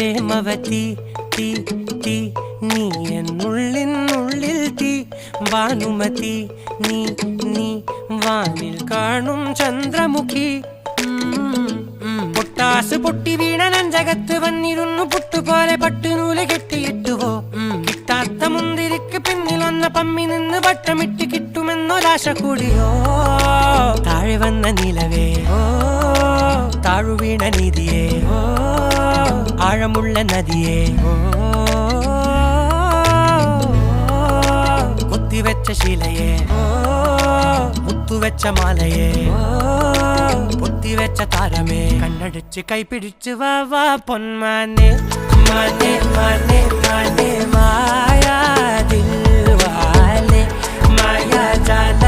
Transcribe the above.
പ്രേമവതി തീ തീ നീ എന്നുള്ളിൽ തീ ഭാനുമതി നീ നീ വാനിൽ കാണും ചന്ദ്രമുഖി പൊട്ടാസ് പൊട്ടി വീണ നെഞ്ചകത്ത് വന്നിരുന്നു പുട്ടുപോലെ പട്ടുനൂല് കെട്ടിയിട്ടുവോ കിട്ടാത്ത മുന്തിരിക്ക് പിന്നിൽ വന്ന പമ്മി നിന്ന് വട്ടമിട്ട് കിട്ടുമെന്നൊരാശ കൂടിയോ താഴെ വന്ന നിലവേ താഴു വീണ നിധിയേ ആഴമുള്ള നദിയേ കൊത്തിവെച്ച ശിലയേ മുത്തുവെച്ച മാലയേ പൊത്തിവെച്ച താരമേ കണ്ണടിച്ച് കൈപിടിച്ച് വാ വാ പൊന്മാനെ മാനെ മാനെ മാനെ മായാ ദിൽവാലെ മായാ ജാല